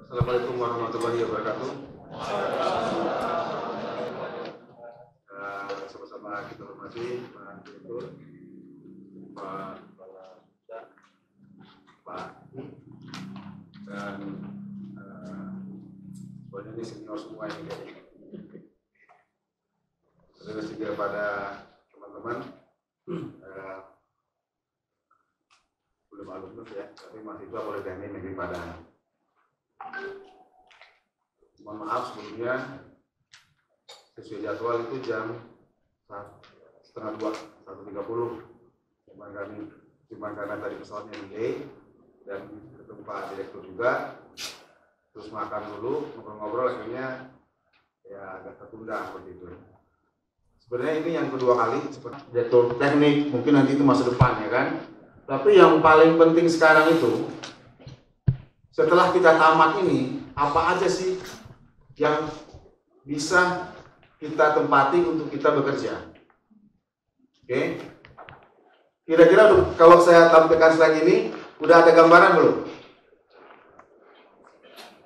Assalamualaikum warahmatullahi wabarakatuh. Sama-sama kita hormati Pak Direktur, Pak dan semuanya ini senior semua ini kayaknya. Terus juga pada teman-teman belum alumnus ya, tapi mahasiswa Politeknik Negeri Padang. Mohon maaf sebelumnya, sesuai jadwal itu jam 1:30, 1:30. Cuma karena tadi pesawatnya delay dan ketemu Pak Direktur juga, terus makan dulu, ngobrol-ngobrol, akhirnya ya agak tertunda seperti itu. Sebenarnya ini yang kedua kali Direktur Teknik, mungkin nanti itu masa depan ya kan. Tapi yang paling penting sekarang itu, setelah kita tamat ini, apa aja sih yang bisa kita tempati untuk kita bekerja? Oke? Kira-kira kalau saya tampilkan slide ini, udah ada gambaran belum?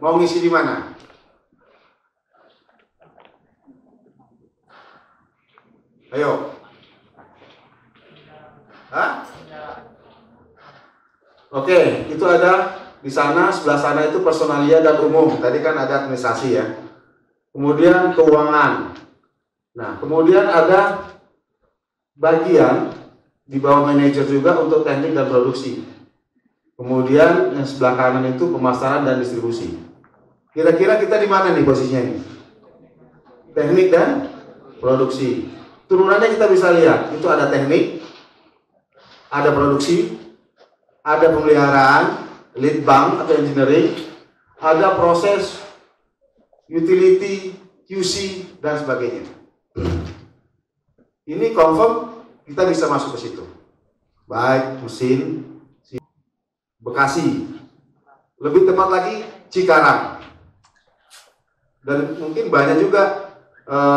Mau ngisi di mana? Ayo. Hah? Oke, itu ada di sana, sebelah sana itu personalia dan umum. Tadi kan ada administrasi ya. Kemudian keuangan. Nah, kemudian ada bagian di bawah manajer juga untuk teknik dan produksi. Kemudian yang sebelah kanan itu pemasaran dan distribusi. Kira-kira kita di mana nih posisinya ini? Teknik dan produksi. Turunannya kita bisa lihat, itu ada teknik, ada produksi, ada pemeliharaan, lead bank atau engineering, ada proses, utility, QC, dan sebagainya. Ini confirm kita bisa masuk ke situ. Baik mesin, Bekasi, lebih tepat lagi Cikarang, dan mungkin banyak juga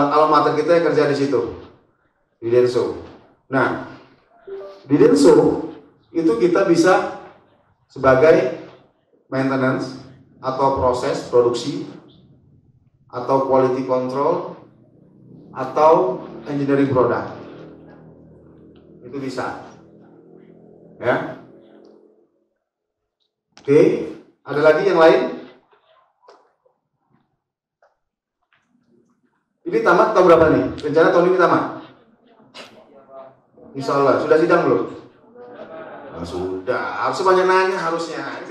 alma mater kita yang kerja di situ, di Denso. Nah, di Denso itu kita bisa sebagai maintenance atau proses produksi atau quality control atau engineering product, itu bisa ya. Oke, ada lagi yang lain? Ini tamat tahun berapa nih? Rencana tahun ini tamat? Insya Allah. Sudah sidang belum? Nah, sudah. Harus banyak nanya harusnya.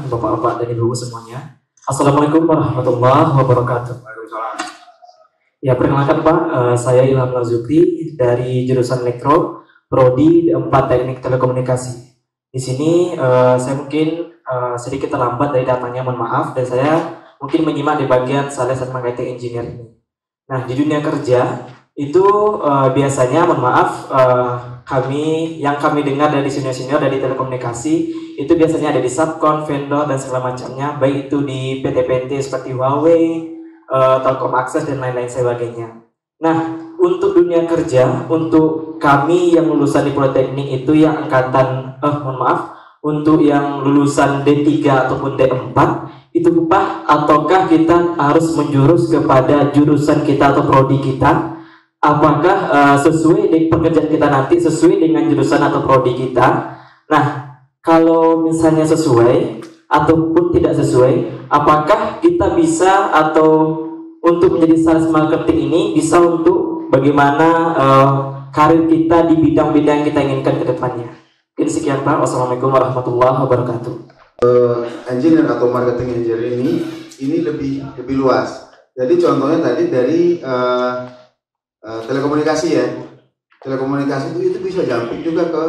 Bapak-bapak dan ibu semuanya. Assalamualaikum warahmatullahi wabarakatuh. Waalaikumsalam. Ya, perkenalkan Pak, saya Ilham Lazukri dari jurusan Elektro, Prodi 4 Teknik Telekomunikasi. Di sini saya mungkin sedikit terlambat dari datanya, mohon maaf, dan saya mungkin menyimak di bagian sales dan marketing engineer ini. Nah, di dunia kerja itu biasanya, mohon maaf, kami dengar dari senior-senior dari telekomunikasi itu biasanya ada di subkon, vendor dan segala macamnya, baik itu di PT-PT seperti Huawei, Telkom Akses dan lain-lain sebagainya. Nah, untuk dunia kerja, untuk kami yang lulusan di Politeknik itu yang angkatan, mohon maaf, untuk yang lulusan D3 ataupun D4 itu Pak, ataukah kita harus menjurus kepada jurusan kita atau prodi kita? Apakah sesuai dengan pekerjaan kita nanti sesuai dengan jurusan atau prodi kita? Nah, kalau misalnya sesuai ataupun tidak sesuai, apakah kita bisa atau untuk menjadi sales marketing ini bisa untuk bagaimana karir kita di bidang-bidang yang kita inginkan ke depannya? Mungkin sekian Pak. Wassalamualaikum warahmatullahi wabarakatuh. Engineer atau marketing engineer ini lebih luas. Jadi contohnya tadi dari telekomunikasi ya. Telekomunikasi itu bisa jumping juga ke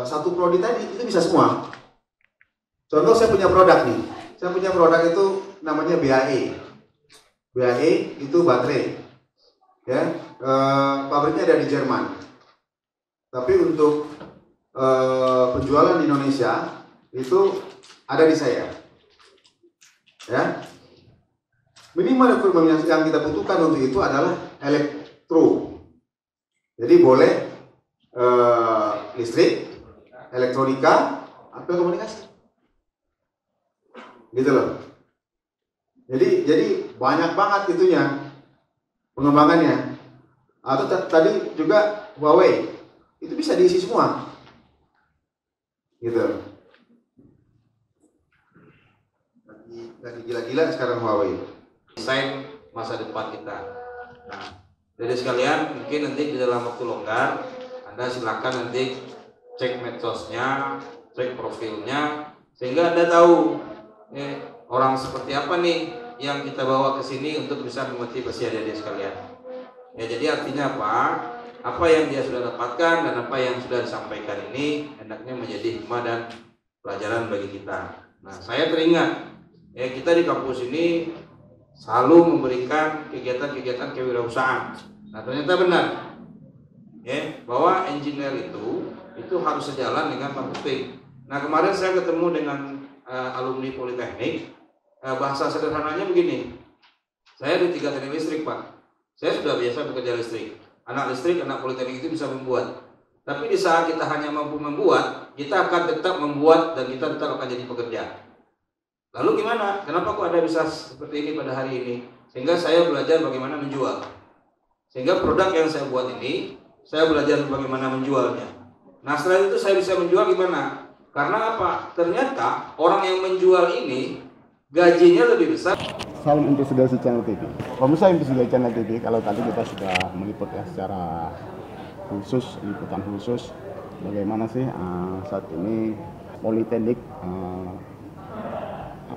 satu prodi tadi, itu bisa semua. Contoh saya punya produk nih. Saya punya produk itu namanya BAE. BAE itu baterai. Ya, pabriknya ada di Jerman. Tapi untuk penjualan di Indonesia itu ada di saya. Ya. Minimal equipment yang kita butuhkan untuk itu adalah elektro. Jadi boleh listrik, elektronika, atau komunikasi. Gitu loh. Jadi banyak banget itunya pengembangannya. Atau tadi juga Huawei itu bisa diisi semua, gitu. Lagi gila-gila sekarang Huawei. Desain masa depan kita. Nah, jadi sekalian mungkin nanti di dalam waktu longgar Anda silakan nanti cek medsosnya, cek profilnya, sehingga Anda tahu orang seperti apa nih yang kita bawa ke sini untuk bisa memotivasi adik-adik sekalian. Ya, jadi artinya apa? Apa yang dia sudah dapatkan dan apa yang sudah disampaikan ini hendaknya menjadi hikmah dan pelajaran bagi kita. Nah, saya teringat ya, kita di kampus ini selalu memberikan kegiatan-kegiatan kewirausahaan. Nah, ternyata benar ya, bahwa engineer itu harus sejalan dengan marketing. Nah, kemarin saya ketemu dengan alumni Politeknik. Bahasa sederhananya begini, saya di 3 teknik listrik, Pak. Saya sudah biasa bekerja listrik. Anak listrik, anak Politeknik itu bisa membuat. Tapi di saat kita hanya mampu membuat, kita akan tetap membuat dan kita tetap akan jadi pekerja. Lalu gimana? Kenapa kok Anda bisa seperti ini pada hari ini? Sehingga saya belajar bagaimana menjual. Sehingga produk yang saya buat ini, saya belajar bagaimana menjualnya. Nah, setelah itu saya bisa menjual gimana? Karena apa? Ternyata orang yang menjual ini gajinya lebih besar. Salam investigasi channel TV. Pemirsa investigasi channel TV, kalau tadi kita sudah meliput ya secara khusus, liputan khusus bagaimana sih saat ini Politeknik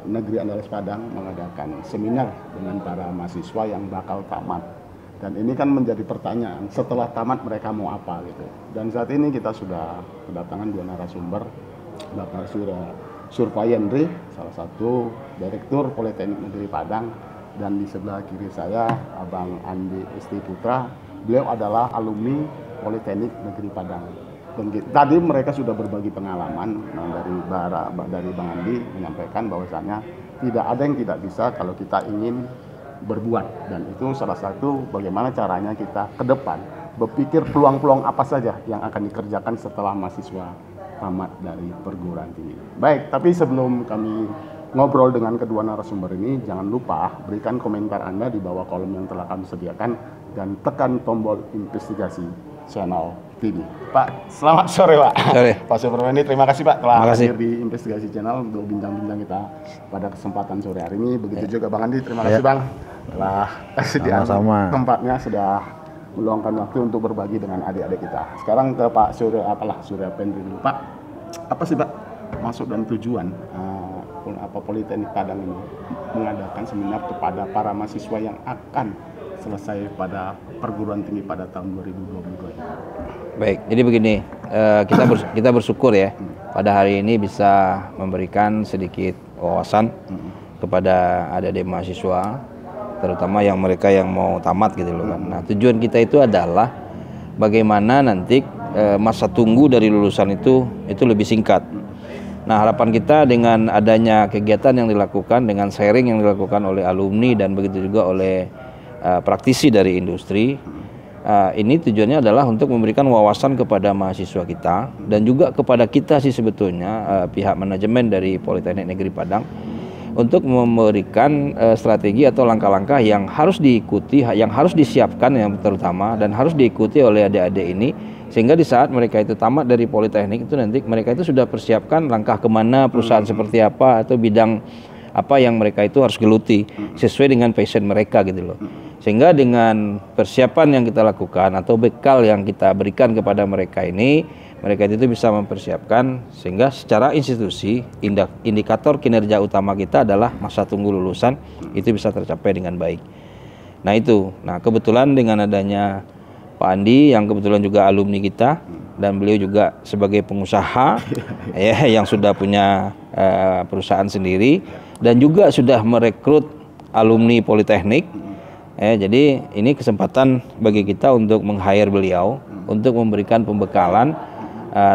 Negeri Andalas Padang mengadakan seminar dengan para mahasiswa yang bakal tamat. Dan ini kan menjadi pertanyaan, setelah tamat mereka mau apa gitu. Dan saat ini kita sudah kedatangan 2 narasumber, Bapak Surpayendri, salah satu Direktur Politeknik Negeri Padang, dan di sebelah kiri saya Abang Andi Esti Putra. Beliau adalah alumni Politeknik Negeri Padang. Dan tadi mereka sudah berbagi pengalaman. Dari Bang Andi menyampaikan bahwasannya tidak ada yang tidak bisa kalau kita ingin berbuat, dan itu salah satu bagaimana caranya kita ke depan berpikir peluang-peluang apa saja yang akan dikerjakan setelah mahasiswa tamat dari perguruan tinggi. Baik, tapi sebelum kami ngobrol dengan kedua narasumber ini, jangan lupa berikan komentar Anda di bawah kolom yang telah kami sediakan dan tekan tombol investigasi channel TV. Pak, selamat sore Pak. Sore. Pak Superwendi, terima kasih Pak telah hadir di investigasi channel untuk bincang-bincang kita pada kesempatan sore hari ini. Begitu juga Bang Andi, terima kasih Bang telah sediaan tempatnya, sudah meluangkan waktu untuk berbagi dengan adik-adik kita. Sekarang ke Pak Surapendri dulu. Pak, apa sih Pak maksud dan tujuan Politeknik Padang ini mengadakan seminar kepada para mahasiswa yang akan selesai pada perguruan tinggi pada tahun 2022 ini? Baik, jadi begini, kita bersyukur ya pada hari ini bisa memberikan sedikit wawasan kepada adik-adik mahasiswa, terutama yang mereka yang mau tamat gitu loh kan. Nah, tujuan kita itu adalah bagaimana nanti masa tunggu dari lulusan itu lebih singkat. Nah, harapan kita dengan adanya kegiatan yang dilakukan, dengan sharing yang dilakukan oleh alumni dan begitu juga oleh praktisi dari industri, ini tujuannya adalah untuk memberikan wawasan kepada mahasiswa kita dan juga kepada kita sih sebetulnya pihak manajemen dari Politeknik Negeri Padang, untuk memberikan strategi atau langkah-langkah yang harus diikuti, yang harus disiapkan yang terutama dan harus diikuti oleh adik-adik ini, sehingga di saat mereka itu tamat dari Politeknik itu nanti mereka itu sudah persiapkan langkah kemana, perusahaan seperti apa atau bidang apa yang mereka itu harus geluti sesuai dengan passion mereka gitu loh. Sehingga dengan persiapan yang kita lakukan atau bekal yang kita berikan kepada mereka ini, mereka itu bisa mempersiapkan sehingga secara institusi indikator kinerja utama kita adalah masa tunggu lulusan itu bisa tercapai dengan baik. Nah itu, kebetulan dengan adanya Pak Andi yang kebetulan juga alumni kita dan beliau juga sebagai pengusaha ya yang sudah punya perusahaan sendiri dan juga sudah merekrut alumni Politeknik. Jadi ini kesempatan bagi kita untuk meng-hire beliau untuk memberikan pembekalan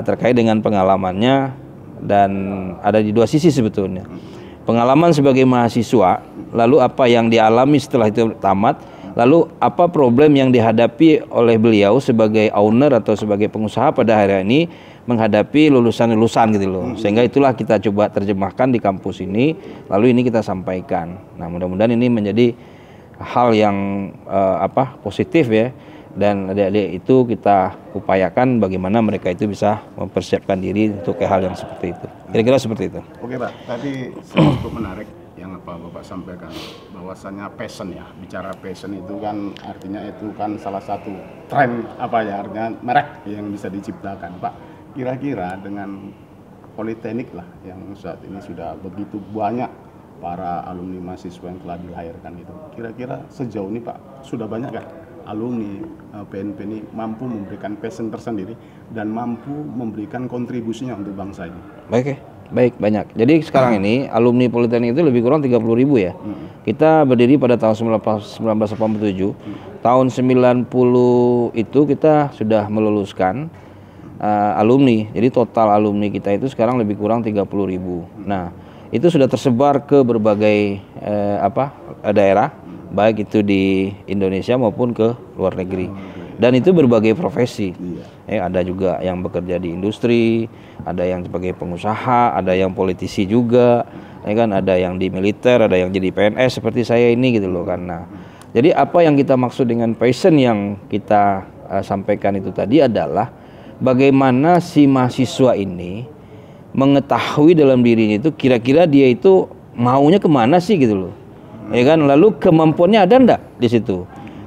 terkait dengan pengalamannya, dan ada di dua sisi sebetulnya. Pengalaman sebagai mahasiswa, lalu apa yang dialami setelah itu tamat, lalu apa problem yang dihadapi oleh beliau sebagai owner atau sebagai pengusaha pada hari ini menghadapi lulusan-lulusan gitu loh. Sehingga itulah kita coba terjemahkan di kampus ini, lalu ini kita sampaikan. Nah, mudah-mudahan ini menjadi hal yang positif ya. Dan adik-adik itu kita upayakan bagaimana mereka itu bisa mempersiapkan diri untuk hal yang seperti itu. Kira-kira seperti itu. Oke Pak, tadi cukup menarik yang Bapak sampaikan, bahwasannya passion ya. Bicara passion itu kan artinya itu kan salah satu tren artinya merek yang bisa diciptakan Pak. Kira-kira dengan Politeknik lah yang saat ini sudah begitu banyak para alumni mahasiswa yang telah dilahirkan itu. Kira-kira sejauh ini Pak, sudah banyak kan alumni PNP ini mampu memberikan passion tersendiri dan mampu memberikan kontribusinya untuk bangsa ini? Baik, banyak. Jadi sekarang ini alumni Politeknik itu lebih kurang 30.000 ya. Kita berdiri pada tahun 1987. Tahun 90 itu kita sudah meluluskan alumni. Jadi total alumni kita itu sekarang lebih kurang 30.000. Nah, itu sudah tersebar ke berbagai daerah, baik itu di Indonesia maupun ke luar negeri. Dan itu berbagai profesi. Ada juga yang bekerja di industri, ada yang sebagai pengusaha, ada yang politisi juga, ada yang di militer, ada yang jadi PNS seperti saya ini gitu loh kan. Nah, jadi apa yang kita maksud dengan passion yang kita sampaikan itu tadi adalah bagaimana si mahasiswa ini mengetahui dalam dirinya itu kira-kira dia itu maunya kemana sih gitu loh. Lalu kemampuannya ada enggak di situ?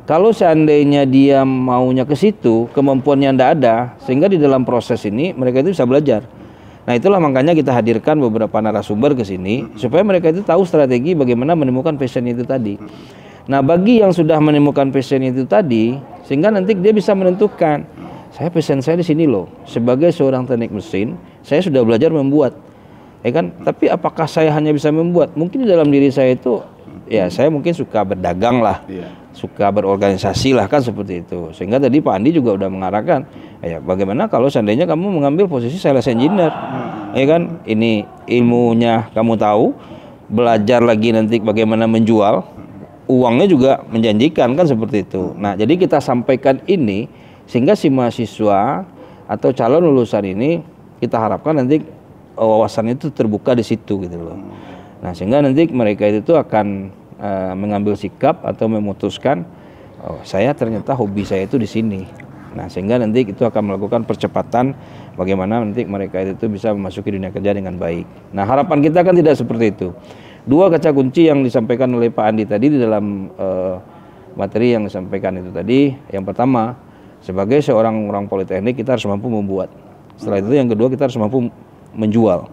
Kalau seandainya dia maunya ke situ, kemampuannya enggak ada, sehingga di dalam proses ini mereka itu bisa belajar. Nah, itulah makanya kita hadirkan beberapa narasumber ke sini supaya mereka itu tahu strategi bagaimana menemukan passion itu tadi. Nah, bagi yang sudah menemukan passion itu tadi, sehingga nanti dia bisa menentukan, saya passion saya di sini loh. Sebagai seorang teknik mesin, saya sudah belajar membuat. Tapi apakah saya hanya bisa membuat? Mungkin di dalam diri saya itu saya mungkin suka berdagang lah, suka berorganisasi lah kan seperti itu. Sehingga tadi Pak Andi juga udah mengarahkan, bagaimana kalau seandainya kamu mengambil posisi sales engineer, ini ilmunya kamu tahu, belajar lagi nanti bagaimana menjual, uangnya juga menjanjikan kan seperti itu. Nah, jadi kita sampaikan ini sehingga si mahasiswa atau calon lulusan ini kita harapkan nanti wawasan itu terbuka di situ gitu loh. Nah, sehingga nanti mereka itu akan mengambil sikap atau memutuskan, saya ternyata hobi saya itu di sini. Nah, sehingga nanti itu akan melakukan percepatan bagaimana nanti mereka itu bisa memasuki dunia kerja dengan baik. Nah, harapan kita kan tidak seperti itu. Dua kata kunci yang disampaikan oleh Pak Andi tadi di dalam materi yang disampaikan itu tadi, yang pertama, sebagai seorang orang politeknik kita harus mampu membuat. Setelah itu yang kedua kita harus mampu menjual.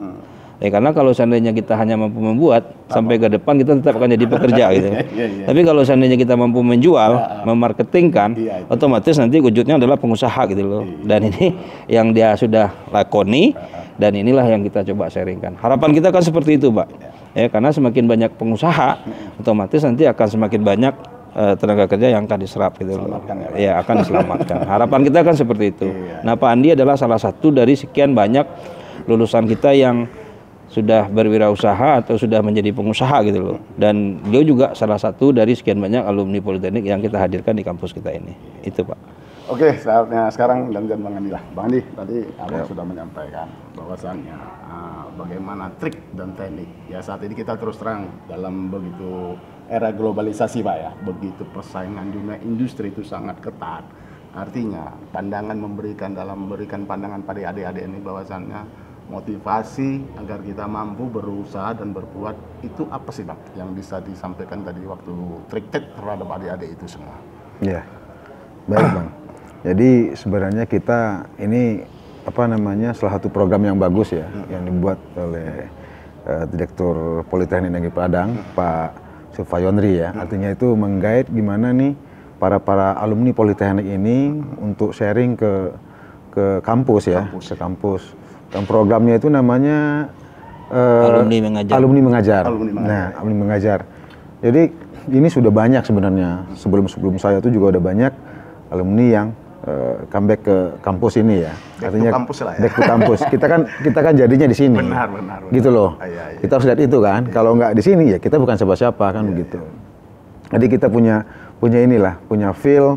Karena kalau seandainya kita hanya mampu membuat, sampai ke depan kita tetap akan jadi pekerja gitu. Tapi kalau seandainya kita mampu menjual, memarketingkan, otomatis nanti wujudnya adalah pengusaha gitu loh. Dan ini yang dia sudah lakoni, dan inilah yang kita coba sharingkan. Harapan kita kan seperti itu, Pak. Karena semakin banyak pengusaha, otomatis nanti akan semakin banyak tenaga kerja yang akan diserap gitu loh. Akan diselamatkan. Harapan kita kan seperti itu. Nah, Pak Andi adalah salah satu dari sekian banyak lulusan kita yang sudah berwirausaha atau sudah menjadi pengusaha gitu loh. Dan dia juga salah satu dari sekian banyak alumni Politeknik yang kita hadirkan di kampus kita ini. Itu, Pak. Oke, saatnya sekarang gantian Bang Andi lah. Bang Andi, tadi Abang sudah menyampaikan bahwasannya bagaimana trik dan teknik. Ya, saat ini kita terus terang dalam begitu era globalisasi, Pak ya. Begitu persaingan dunia industri itu sangat ketat. Artinya, memberikan pandangan pada adik-adik ini bahwasannya motivasi agar kita mampu berusaha dan berbuat itu apa sih Bang yang bisa disampaikan tadi waktu trik-trik terhadap adik-adik itu semua? Iya, baik Bang. Jadi sebenarnya kita ini salah satu program yang bagus ya, yang dibuat oleh Direktur Politeknik Negeri Padang, Pak Sufayonri ya. Artinya itu menggait gimana nih para alumni Politeknik ini untuk sharing ke kampus ya, ke kampus. Dan programnya itu namanya Alumni Mengajar. Alumni Mengajar. Jadi ini sudah banyak sebenarnya. Sebelum saya itu juga ada banyak alumni yang comeback ke kampus ini ya. Artinya back to kampus. Kita kan jadinya di sini. Benar. Gitu loh. Kita harus lihat itu kan. Kalau nggak di sini ya kita bukan siapa-siapa kan begitu. Jadi kita punya feel.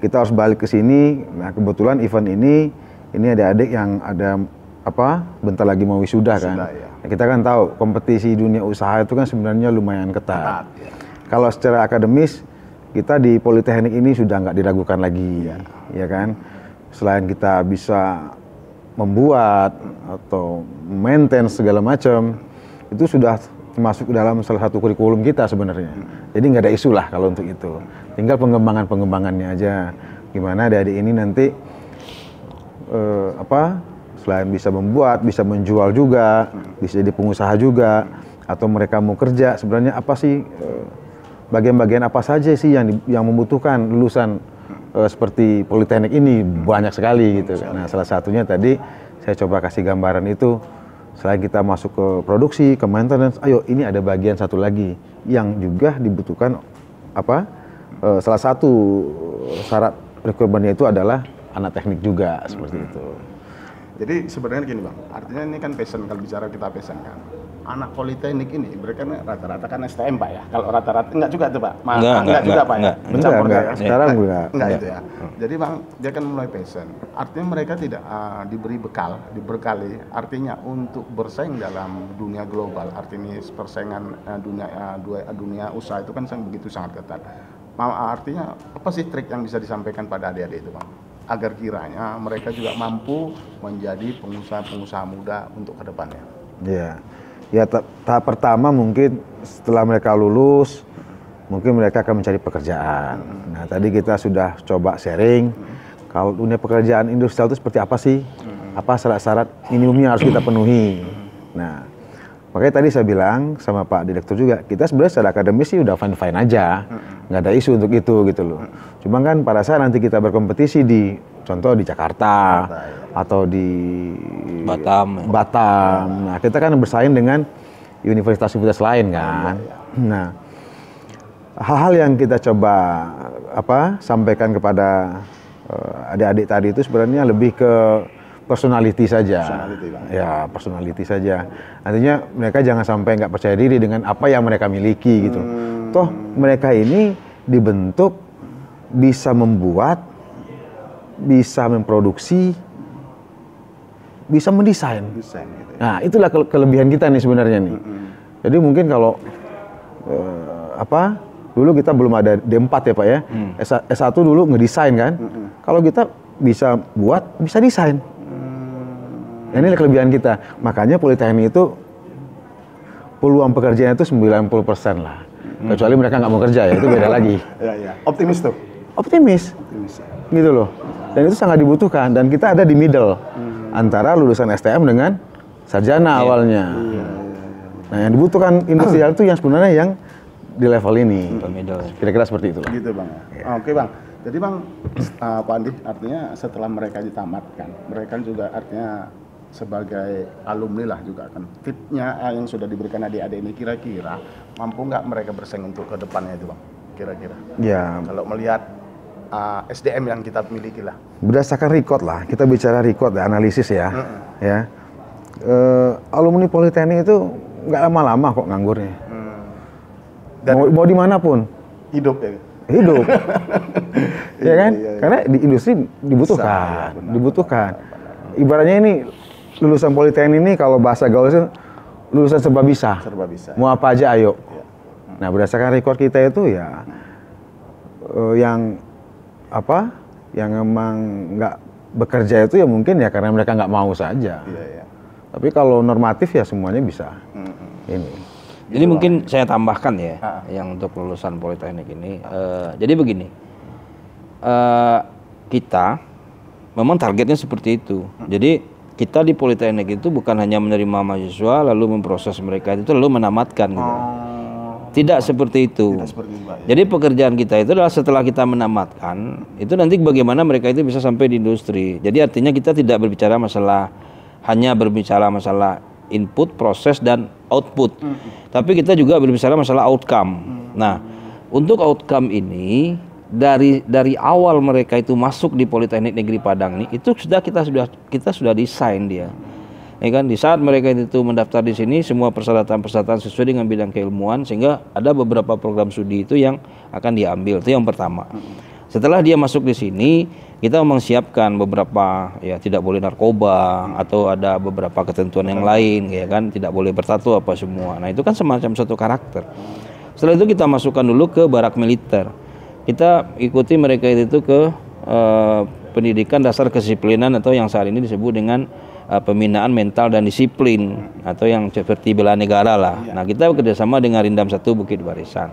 Kita harus balik ke sini. Nah, kebetulan event ini ini adik-adik yang ada apa bentar lagi mau wisuda kan. Ya. Kita kan tahu kompetisi dunia usaha itu kan sebenarnya lumayan ketat. Ya. Kalau secara akademis kita di Politeknik ini sudah nggak diragukan lagi, ya kan. Selain kita bisa membuat atau maintain segala macam, itu sudah masuk dalam salah satu kurikulum kita sebenarnya. Jadi nggak ada isu lah kalau untuk itu. Tinggal pengembangannya aja. Gimana adik-adik ini nanti selain bisa membuat, bisa menjual juga, bisa jadi pengusaha juga, atau mereka mau kerja, sebenarnya apa sih bagian-bagian apa saja sih yang membutuhkan lulusan seperti Politeknik ini, banyak sekali gitu. Nah, salah satunya tadi saya coba kasih gambaran itu. Selain kita masuk ke produksi, ke maintenance, ayo ini ada bagian satu lagi yang juga dibutuhkan salah satu syarat requirementnya itu adalah anak teknik juga seperti itu. Jadi sebenarnya gini Bang, artinya ini kan passion, kalau bicara kita passion kan. Anak Politeknik ini mereka rata-rata kan STM Pak ya. Kalau rata-rata enggak juga tuh Pak. Enggak juga Pak ya. Bercampur Enggak, ya. sekarang enggak itu ya. Jadi Bang, dia kan mulai passion. Artinya mereka tidak diberi bekal, dibekali artinya untuk bersaing dalam dunia global. Artinya persaingan dunia usaha itu kan begitu sangat ketat. Artinya apa sih trik yang bisa disampaikan pada adik-adik itu Bang? Agar kiranya mereka juga mampu menjadi pengusaha-pengusaha muda untuk kedepannya. Ya tahap pertama mungkin setelah mereka lulus, mungkin mereka akan mencari pekerjaan. Nah tadi kita sudah coba sharing, kalau dunia pekerjaan industrial itu seperti apa sih? Apa syarat-syarat minimumnya harus kita penuhi? Nah makanya tadi saya bilang sama Pak Direktur juga, kita sebenarnya secara akademis sih udah fine-fine aja, nggak ada isu untuk itu gitu loh. Cuma kan pada saat nanti kita berkompetisi di, contoh di Jakarta atau di Batam. Nah kita kan bersaing dengan universitas-universitas lain kan. Nah hal-hal yang kita coba sampaikan kepada adik-adik tadi itu sebenarnya lebih ke personality saja. Personality saja. Artinya mereka jangan sampai nggak percaya diri dengan apa yang mereka miliki gitu. Toh mereka ini dibentuk bisa membuat, bisa memproduksi, bisa mendesain. Gitu ya. Nah itulah kelebihan kita nih sebenarnya nih. Jadi mungkin kalau dulu kita belum ada D4 ya Pak ya. S1 dulu ngedesain kan. Kalau kita bisa buat, bisa desain. Ini kelebihan kita. Makanya Politeknik itu peluang pekerjaan itu 90% lah. Kecuali mereka nggak mau kerja ya, itu beda lagi. Optimis tuh. Optimis. Gitu loh. Dan itu sangat dibutuhkan. Dan kita ada di middle antara lulusan STM dengan sarjana awalnya. Nah yang dibutuhkan industrial itu yang sebenarnya yang di level ini. Kira-kira seperti itulah. Gitu Bang. Oke Bang. Jadi Bang, Pak Andi, artinya setelah mereka ditamatkan, mereka juga artinya sebagai alumni lah juga kan. Tipnya yang sudah diberikan adik-adik ini kira-kira mampu nggak mereka bersaing untuk ke depannya itu Bang? Kira-kira. Ya. Kalau melihat SDM yang kita miliki lah. Berdasarkan record lah, kita bicara record ya, analisis ya. Ya. Alumni Politeknik itu nggak lama-lama kok nganggurnya. Mau dimanapun. Hidup ya. Hidup. Ya kan? Iya. Karena di industri dibutuhkan. Dibutuhkan. Ibaratnya ini lulusan Politeknik ini kalau bahasa gaulnya lulusan serba bisa. Serba bisa. Mau apa aja ayo. Nah, berdasarkan record kita itu ya yang emang nggak bekerja itu ya mungkin ya karena mereka nggak mau saja. Tapi kalau normatif ya semuanya bisa. Ini. Jadi mungkin saya tambahkan ya, yang untuk lulusan Politeknik ini. Jadi begini, kita memang targetnya seperti itu. Jadi kita di Politeknik itu bukan hanya menerima mahasiswa lalu memproses mereka itu lalu menamatkan. Gitu. Tidak seperti itu. Jadi pekerjaan kita itu adalah setelah kita menamatkan, itu nanti bagaimana mereka itu bisa sampai di industri. Jadi artinya kita tidak hanya berbicara masalah input, proses, dan output. Tapi kita juga berbicara masalah outcome. Nah, untuk outcome ini dari awal mereka itu masuk di Politeknik Negeri Padang ini, itu kita sudah desain dia. Ya kan, di saat mereka itu mendaftar di sini, semua persyaratan sesuai dengan bidang keilmuan, sehingga ada beberapa program studi itu yang akan diambil. Itu yang pertama. Setelah dia masuk di sini, kita memang siapkan beberapa, ya tidak boleh narkoba atau ada beberapa ketentuan yang lain, ya kan, tidak boleh bertato apa semua. Nah itu kan semacam satu karakter. Setelah itu kita masukkan dulu ke barak militer. Kita ikuti mereka itu ke pendidikan dasar kedisiplinan atau yang saat ini disebut dengan pembinaan mental dan disiplin atau yang seperti bela negara lah. Nah kita bekerjasama dengan Rindam 1 Bukit Barisan.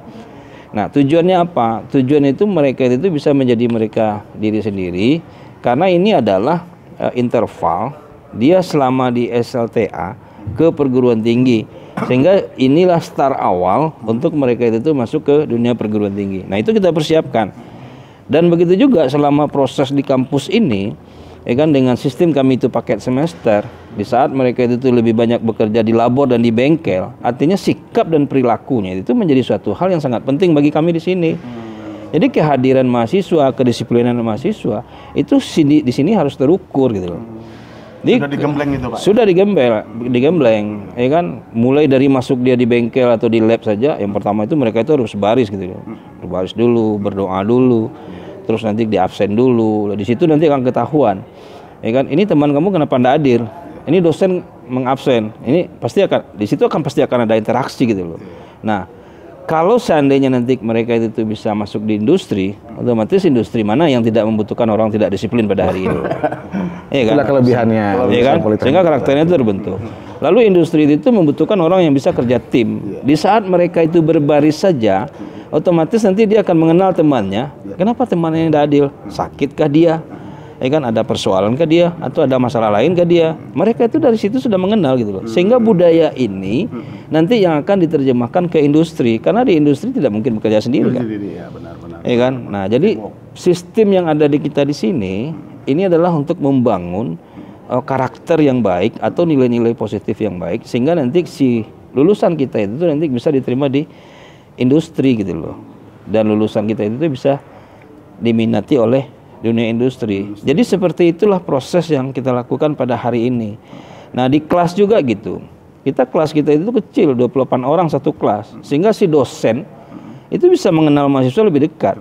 Nah tujuannya apa? Tujuan itu mereka itu bisa menjadi mereka diri sendiri karena ini adalah interval dia selama di SLTA ke perguruan tinggi, sehingga inilah start awal untuk mereka itu masuk ke dunia perguruan tinggi. Nah itu kita persiapkan. Dan begitu juga selama proses di kampus ini, ya kan, dengan sistem kami itu paket semester, di saat mereka itu lebih banyak bekerja di labor dan di bengkel, artinya sikap dan perilakunya itu menjadi suatu hal yang sangat penting bagi kami di sini. Jadi kehadiran mahasiswa, kedisiplinan mahasiswa itu di sini harus terukur gitu loh. Sudah digembleng itu Pak? Sudah digembleng, ya kan. Mulai dari masuk dia di bengkel atau di lab saja, yang pertama itu mereka itu harus baris gitu loh. Berbaris dulu, berdoa dulu, terus nanti di absen dulu. Di situ nanti akan ketahuan, ya kan. Ini teman kamu kenapa tidak hadir? Ini dosen mengabsen. Ini pasti akan di situ pasti akan ada interaksi gitu loh. Nah, kalau seandainya nanti mereka itu bisa masuk di industri, otomatis industri mana yang tidak membutuhkan orang tidak disiplin pada hari ini? Ya kan? Itulah kelebihannya. Ya kan? Sehingga karakternya itu terbentuk. Lalu industri itu membutuhkan orang yang bisa kerja tim. Di saat mereka itu berbaris saja, otomatis nanti dia akan mengenal temannya. Kenapa temannya tidak adil? Sakitkah dia? Ya kan, ada persoalan ke dia atau ada masalah lain ke dia. Mereka itu dari situ sudah mengenal gitu loh. Sehingga budaya ini nanti yang akan diterjemahkan ke industri, karena di industri tidak mungkin bekerja sendiri kan. Ya, benar-benar. Ya kan? Nah, jadi sistem yang ada di kita di sini ini adalah untuk membangun karakter yang baik atau nilai-nilai positif yang baik, sehingga nanti si lulusan kita itu nanti bisa diterima di industri gitu loh. Dan lulusan kita itu bisa diminati oleh dunia industri. Jadi seperti itulah proses yang kita lakukan pada hari ini. Nah di kelas juga gitu. Kelas kita itu kecil, 28 orang satu kelas. Sehingga si dosen itu bisa mengenal mahasiswa lebih dekat.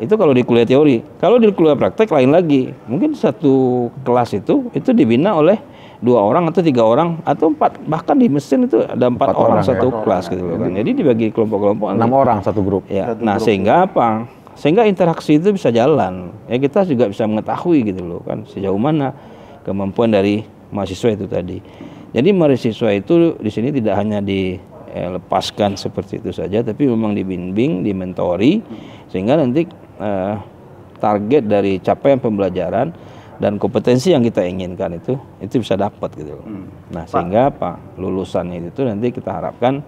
Itu kalau di kuliah teori. Kalau di kuliah praktek lain lagi. Mungkin satu kelas itu dibina oleh 2 orang atau 3 orang atau 4, bahkan di mesin itu ada 4 orang satu kelas gitu loh kan. Jadi dibagi kelompok-kelompok 6 orang satu grup. Ya. Nah sehingga apa? Sehingga interaksi itu bisa jalan. Ya kita juga bisa mengetahui gitu loh kan sejauh mana kemampuan dari mahasiswa itu tadi. Jadi mahasiswa itu di sini tidak hanya dilepaskan seperti itu saja, tapi memang dibimbing, dimentori, sehingga nanti target dari capaian pembelajaran dan kompetensi yang kita inginkan itu bisa dapat gitu loh. Nah sehingga apa? Lulusannya itu nanti kita harapkan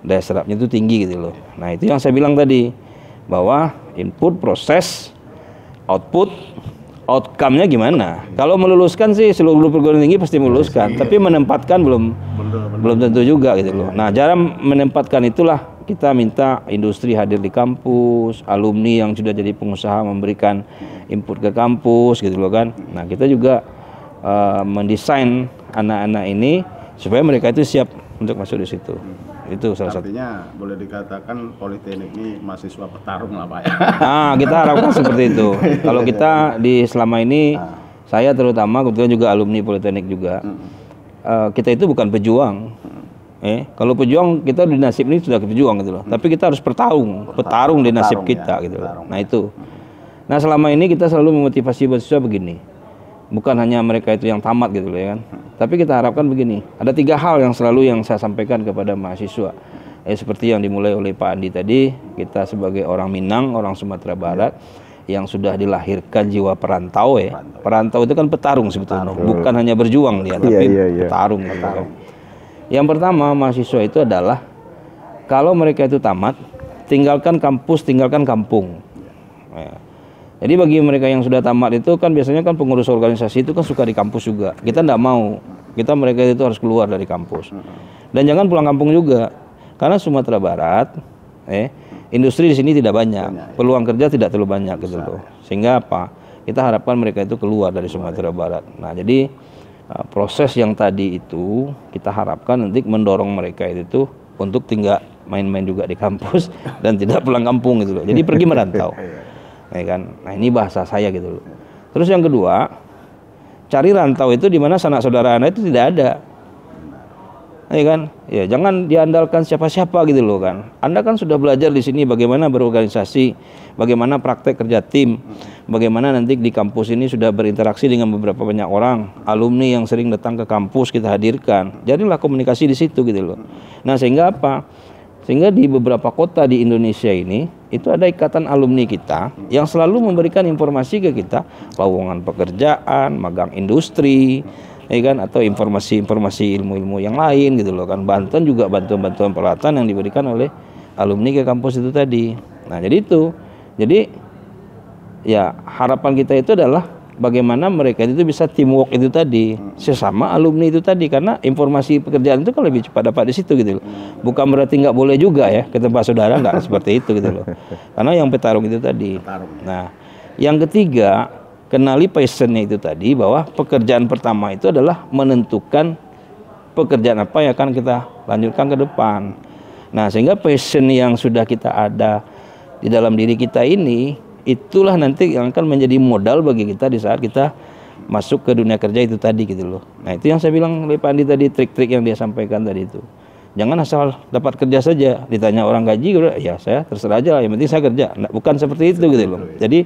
daya serapnya itu tinggi gitu loh. Nah itu yang saya bilang tadi, bahwa input, proses, output, outcome-nya gimana. Kalau meluluskan sih seluruh perguruan tinggi pasti meluluskan, tapi menempatkan belum tentu juga gitu loh. Nah cara menempatkan itulah kita minta industri hadir di kampus, alumni yang sudah jadi pengusaha memberikan input ke kampus gitu loh kan. Nah kita juga mendesain anak-anak ini supaya mereka itu siap untuk masuk di situ. Itu salah satu. Artinya boleh dikatakan Politeknik ini mahasiswa petarung lah Pak ya. Nah kita harapkan seperti itu. Kalau kita selama ini, saya terutama kebetulan juga alumni Politeknik juga, kita itu bukan pejuang. Kalau pejuang kita di nasib ini sudah pejuang gitu loh. Tapi kita harus petarung di nasib kita gitu loh. Nah itu. Nah selama ini kita selalu memotivasi mahasiswa begini. Bukan hanya mereka itu yang tamat gitu loh ya kan. Tapi kita harapkan begini. Ada 3 hal yang selalu yang saya sampaikan kepada mahasiswa. Seperti yang dimulai oleh Pak Andi tadi, kita sebagai orang Minang, orang Sumatera Barat yang sudah dilahirkan jiwa perantau ya. Perantau itu kan petarung sebetulnya. Bukan hanya berjuang dia, tapi petarung gitu kan. Yang pertama mahasiswa itu adalah kalau mereka itu tamat, tinggalkan kampus, tinggalkan kampung. Jadi bagi mereka yang sudah tamat itu kan biasanya kan pengurus organisasi itu kan suka di kampus juga. Kita tidak mau. Mereka itu harus keluar dari kampus. Dan jangan pulang kampung juga. Karena Sumatera Barat, industri di sini tidak banyak. Peluang kerja tidak terlalu banyak gitu loh. Sehingga apa? Kita harapkan mereka itu keluar dari Sumatera Barat. Nah, jadi proses yang tadi itu kita harapkan nanti mendorong mereka itu untuk tinggal main-main juga di kampus dan tidak pulang kampung gitu loh. Jadi pergi merantau. ya kan? Nah ini bahasa saya gitu loh. Terus yang kedua, cari rantau itu di mana sanak saudara Anda itu tidak ada. Ya kan? Ya, jangan diandalkan siapa-siapa gitu loh kan. Anda kan sudah belajar di sini bagaimana berorganisasi, bagaimana praktek kerja tim, bagaimana nanti di kampus ini sudah berinteraksi dengan beberapa banyak orang, alumni yang sering datang ke kampus kita hadirkan. Jadilah komunikasi di situ gitu loh. Nah, sehingga apa? Sehingga di beberapa kota di Indonesia ini itu ada ikatan alumni kita yang selalu memberikan informasi ke kita, lowongan pekerjaan, magang industri, ya kan, atau informasi-informasi ilmu-ilmu yang lain gitu loh kan. Bantuan juga bantuan-bantuan peralatan yang diberikan oleh alumni ke kampus itu tadi. Nah, jadi itu. Jadi ya harapan kita itu adalah bagaimana mereka itu bisa teamwork itu tadi sesama alumni itu tadi, karena informasi pekerjaan itu kan lebih cepat dapat di situ gitu loh. Bukan berarti nggak boleh juga ya ke tempat saudara, nggak seperti itu gitu loh. Karena yang petarung itu tadi. Nah, yang ketiga, kenali passionnya itu tadi, bahwa pekerjaan pertama itu adalah menentukan pekerjaan apa yang akan kita lanjutkan ke depan. Nah, sehingga passion yang sudah kita ada di dalam diri kita ini, itulah nanti yang akan menjadi modal bagi kita di saat kita masuk ke dunia kerja itu tadi gitu loh. Nah, itu yang saya bilang oleh Pak Andi tadi, trik-trik yang dia sampaikan tadi itu. Jangan asal dapat kerja saja, ditanya orang gaji, ya saya terserah aja lah, yang penting saya kerja. Nah, bukan seperti itu gitu loh. Jadi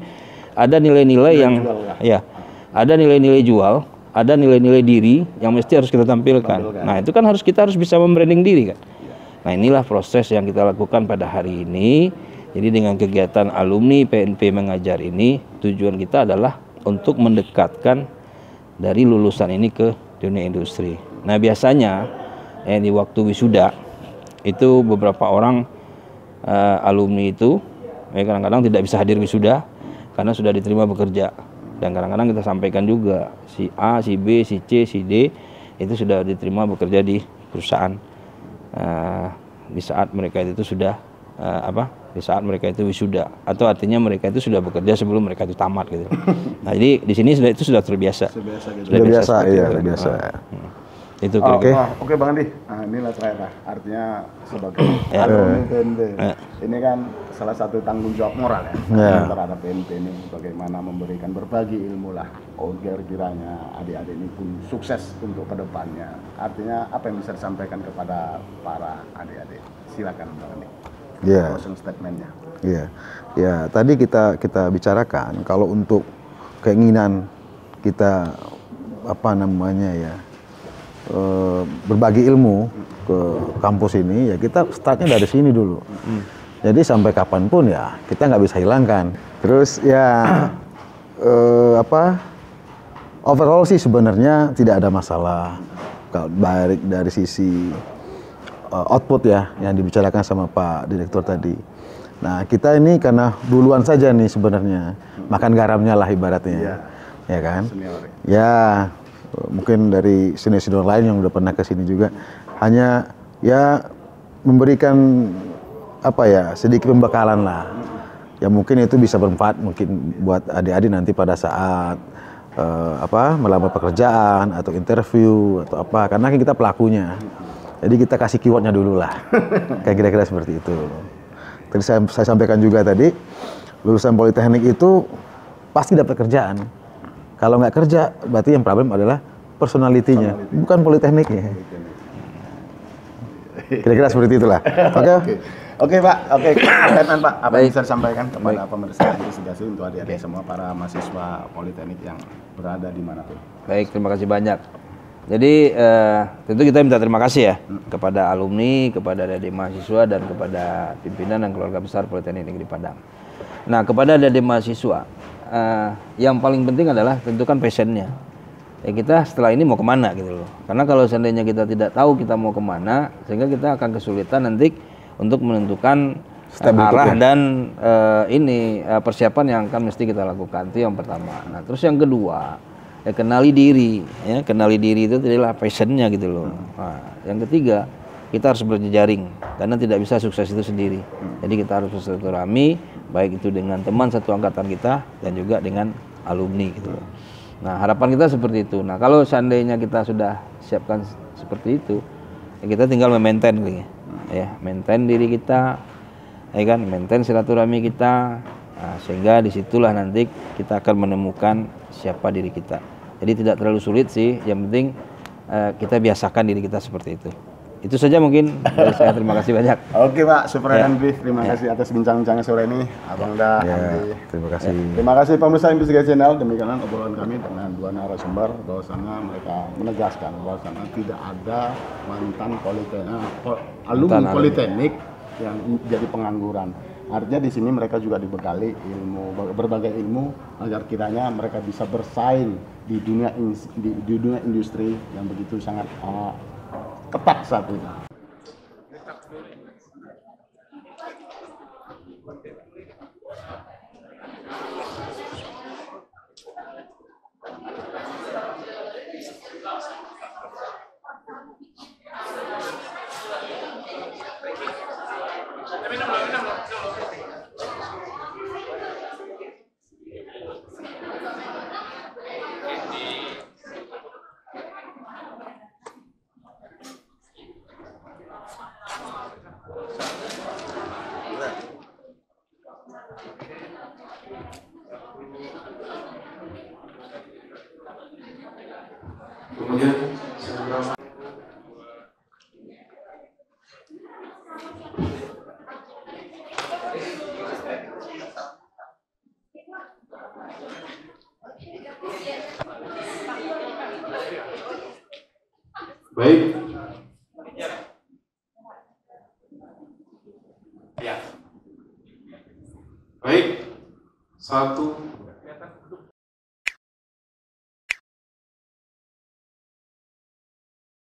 ada nilai-nilai yang ya, ada nilai-nilai jual, ada nilai-nilai diri yang mesti harus kita tampilkan. Nah, itu kan kita harus bisa membranding diri kan. Nah, inilah proses yang kita lakukan pada hari ini. Jadi dengan kegiatan alumni PNP mengajar ini, tujuan kita adalah untuk mendekatkan dari lulusan ini ke dunia industri. Nah, biasanya di waktu wisuda itu beberapa orang alumni itu kadang-kadang tidak bisa hadir wisuda karena sudah diterima bekerja. Dan kadang-kadang kita sampaikan juga si A, si B, si C, si D itu sudah diterima bekerja di perusahaan di saat mereka itu sudah di saat mereka itu wisuda, atau artinya mereka itu sudah bekerja sebelum mereka itu tamat gitu. Nah, jadi di sini sudah terbiasa. Sudah biasa, iya, biasa. Itu kira-kira. Oke, Bang Andi. Nah, inilah terakhir. Artinya sebagai alumni PNP, ini kan salah satu tanggung jawab moral ya terhadap PNP ini, bagaimana memberikan berbagi ilmu lah. Agar kiranya adik-adik ini pun sukses untuk kedepannya. Artinya apa yang bisa disampaikan kepada para adik-adik? Silakan, Bang Andi. Closing statement-nya. Iya. Ya, tadi kita bicarakan kalau untuk keinginan kita berbagi ilmu ke kampus ini, ya kita startnya dari sini dulu. Jadi sampai kapanpun ya kita nggak bisa hilangkan. Terus ya overall sih sebenarnya tidak ada masalah baik dari sisi output ya yang dibicarakan sama Pak Direktur tadi. Nah, kita ini karena duluan saja nih sebenarnya makan garamnya lah ibaratnya, ya kan? Senior. Ya, mungkin dari senior-senior lain yang udah pernah ke sini juga hanya ya memberikan sedikit pembekalan lah. Ya mungkin itu bisa bermanfaat mungkin buat adik-adik nanti pada saat melamar pekerjaan atau interview atau apa, karena kan kita pelakunya. Jadi kita kasih keywordnya dulu lah, kayak kira-kira seperti itu. Tadi saya sampaikan juga tadi, lulusan politeknik itu pasti dapat kerjaan. Kalau nggak kerja, berarti yang problem adalah personalitinya, bukan politekniknya. Kira-kira seperti itulah. Oke Pak, statement Pak, apa yang bisa disampaikan kepada pemirsa investigasi untuk adik-adik semua para mahasiswa politeknik yang berada di mana pun. Baik, terima kasih banyak. Jadi tentu kita minta terima kasih ya kepada alumni, kepada adik mahasiswa, dan kepada pimpinan dan keluarga besar Politeknik Negeri Padang. Nah, kepada adik mahasiswa, yang paling penting adalah tentukan passionnya. Ya, kita setelah ini mau kemana gitu loh. Karena kalau seandainya kita tidak tahu kita mau kemana, sehingga kita akan kesulitan nanti untuk menentukan arah dan persiapan yang akan mesti kita lakukan. Itu yang pertama. Nah, terus yang kedua, ya kenali diri, ya kenali diri itu adalah passionnya gitu loh. Nah, yang ketiga, kita harus berjejaring karena tidak bisa sukses itu sendiri. Jadi kita harus bersilaturahmi, baik itu dengan teman satu angkatan kita dan juga dengan alumni gitu loh. Nah, harapan kita seperti itu. Nah, kalau seandainya kita sudah siapkan seperti itu, ya kita tinggal maintain ya, maintain diri kita, ya kan, maintain silaturahmi kita, Nah, sehingga disitulah nanti kita akan menemukan siapa diri kita. Jadi tidak terlalu sulit sih, yang penting kita biasakan diri kita seperti itu. Itu saja mungkin dari saya. Terima kasih banyak. Oke Pak Supra dan Brief, terima kasih atas bincang-bincangnya sore ini. Abang Da, Andi. Terima kasih. Terima kasih pemirsa Investigasi Channel. Demikian obrolan kami dengan dua narasumber, bahwasanya mereka menegaskan bahwasanya tidak ada mantan alumni politeknik yang jadi pengangguran. Artinya di sini mereka juga dibekali ilmu, berbagai ilmu agar kiranya mereka bisa bersaing di dunia industri yang begitu sangat ketat saat ini. Kemudian baik. Baik. 1